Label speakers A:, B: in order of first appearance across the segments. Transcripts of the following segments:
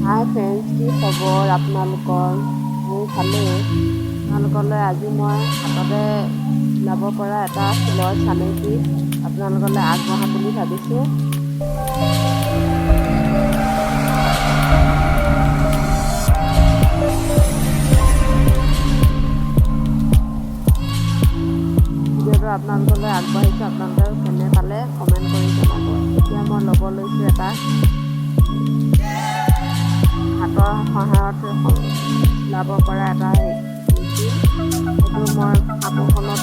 A: হাই friends, কি খবৰ আপোনালোকৰ? মোৰ ভালেই। আপোনালোকলৈ আজি মই হাততে চিলাব পৰা এটা ফুলৰ চানেকি আপোনালোকলৈ আগবঢ়াম বুলি ভাবিছোঁ। ভিডিঅ'টো আপোনালোকলৈ আগবাঢ়িছোঁ। আপোনালোকে কেনে পালে কমেণ্ট কৰি জনাব। এতিয়া মই ল'ব লৈছোঁ এটা হাতৰ সহায়ত চিলাব পৰা এটা সেইটো মই কাপোৰখনত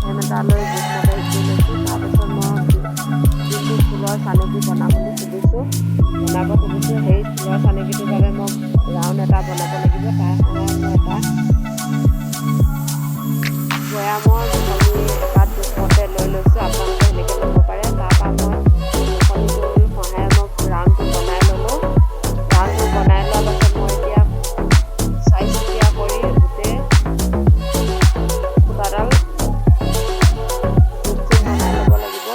A: ফ্ৰেম এটা লৈ জোখমতে কৰি লৈছোঁ। তাৰপিছত মই যোনটো ফুলৰ চানেকি বনাব খুজিছোঁ সেই ফুলৰ চানেকিটোৰ বাবে মই ৰাউণ্ড এটা বনাব লাগিব। তাৰ সহায়ত মই এটা বৈয়ামৰ মুখনি এটা জোখমতে লৈ লৈছোঁ। আপোনালোকে সেনেকৈ ল'ব পাৰে। তাৰপৰা মই মুখনিটোৰ সহায়ত মই ৰাউণ্ডটো বনাই ল'লোঁ। ৰাউণ্ডটো বনাই লোৱাৰ পাছত মই এতিয়া চাৰিচুকীয়া কৰি গোটেই সূতাডাল জোখ বনাই ল'ব লাগিব।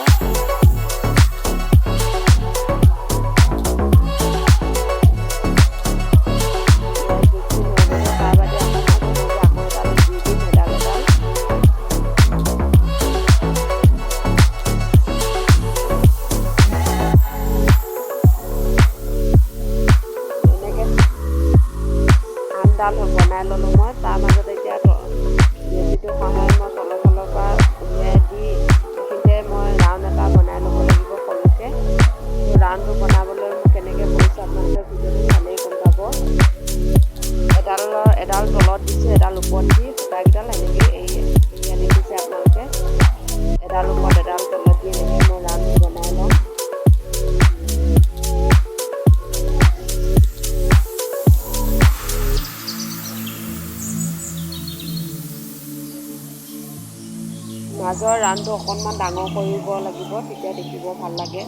A: ডাল বনাই ল'লোঁ মই। তাৰ মাজতে এতিয়া ৰছীটোৰ সহায়ত মই তলৰ ফালৰ পৰা উলিয়াই দি এইখিনিতে মই ৰাউণ্ড এটা বনাই ল'ব লাগিব সৰুকৈ। ৰাউণ্ডটো বনাবলৈ মই কেনেকৈ কৰিছোঁ আপোনালোকে ভিডিঅ'টো চালেই গম পাব। এডাল তলত দিছোঁ, এডাল ওপৰত দি সূতাকেইডাল এনেকৈ এৰি আনি দিছে আপোনালোকে। এডাল ওপৰত এডাল তলত দি এনেকৈ মই ৰাউণ্ডটো বনাই ল'ম। মাজৰ ৰাউণ্ডটো অকণমান ডাঙৰ কৰিব লাগিব, তেতিয়া দেখিব ভাল লাগে।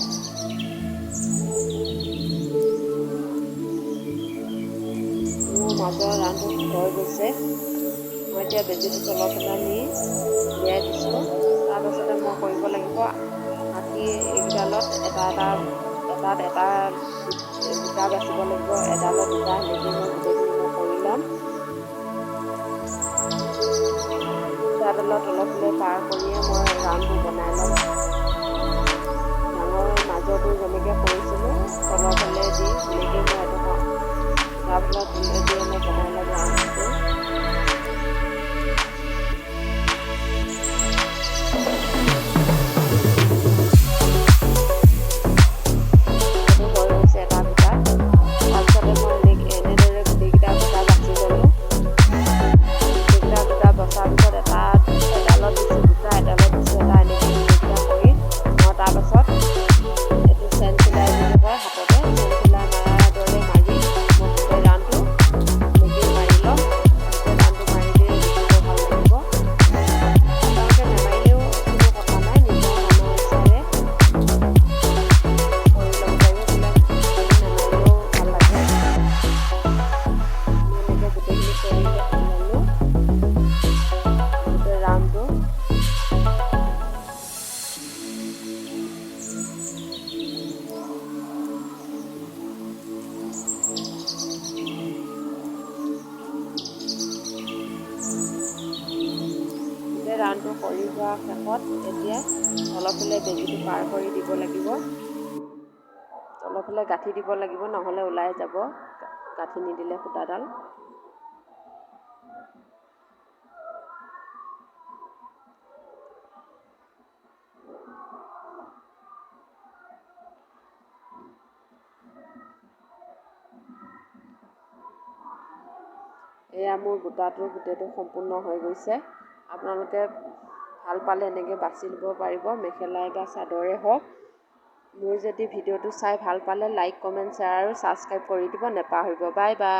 A: মোৰ মাজৰ ৰাউণ্ডটো হৈ গৈছে। মই এতিয়া বেজীটো তলৰ ফালে নি উলিয়াই দিছোঁ। তাৰপাছতে মই কৰিব লাগিব আঁকি এইকেইডালত এটা বুটা বাচিব লাগিব, এডালত দুটা, সেনেকৈ মই গোটেইখিনি মই কৰি ল'ম। সূতাডালৰ তলৰ ফালে পাৰ কৰিয়ে মই ৰাউণ্ডটো বনাই ল'ম। ডাঙৰ মাজৰটো যেনেকৈ কৰিছিলোঁ তলৰ ফালে দি সেনেকৈ মই এডোখৰ সূতাডালৰ তলে দিয়ে মই বনাই ল'ম ৰাউণ্ডটো। সেইটো হৈ গৈছে এটা বুটা। তাৰপিছতে মই এনেদৰে গোটেইকেইটা বুটা বাচি ল'লোঁ। গোটেইকেইটা বুটা বচাৰ পিছত এডালত দিছোঁ দুটা, এডালত দিছোঁ এটা, এনেকৈ গোটেইকেইটা কৰি মই তাৰপাছত এইটো চেন চিলাই বুলি কয়, হাততে চেন চিলাই মৰাৰ দৰে মাৰি মই গোটেই ৰাউণ্ডটো এনেকৈ মাৰি ল'ম। গোটেই ৰাউণ্ডটো মাৰি দিলে দেখিব ভাল লাগিব। আপোনালোকে নেমাৰিলেও কোনো কথা নাই, নিজৰ মনৰ ইচ্ছাৰে কৰি ল'ব পাৰিব। নেমাৰিলেও ভাল লাগে। আমি এনেকৈ গোটেইখিনি কৰি ল'লোঁ গোটেই ৰাউণ্ডটো। ৰাউণ্ডটো কৰি হোৱা শেষত এতিয়া তলৰফালে বেজীটো পাৰ কৰি দিব লাগিব। তলৰফালে গাঁঠি দিব লাগিব, নহ'লে ওলাই যাব গাঁঠি নিদিলে সূতাডাল। এয়া মোৰ বুটাটো গোটেইটো সম্পূৰ্ণ হৈ গৈছে। আপোনালোকে ভাল পালে এনেকৈ বাছি ল'ব পাৰিব, মেখেলাই বা চাদৰে হওক। মোৰ যদি ভিডিঅ'টো চাই ভাল পালে লাইক, কমেণ্ট, শ্বেয়াৰ আৰু ছাবস্ক্ৰাইব কৰি দিব নেপাহৰিব। Bye bye.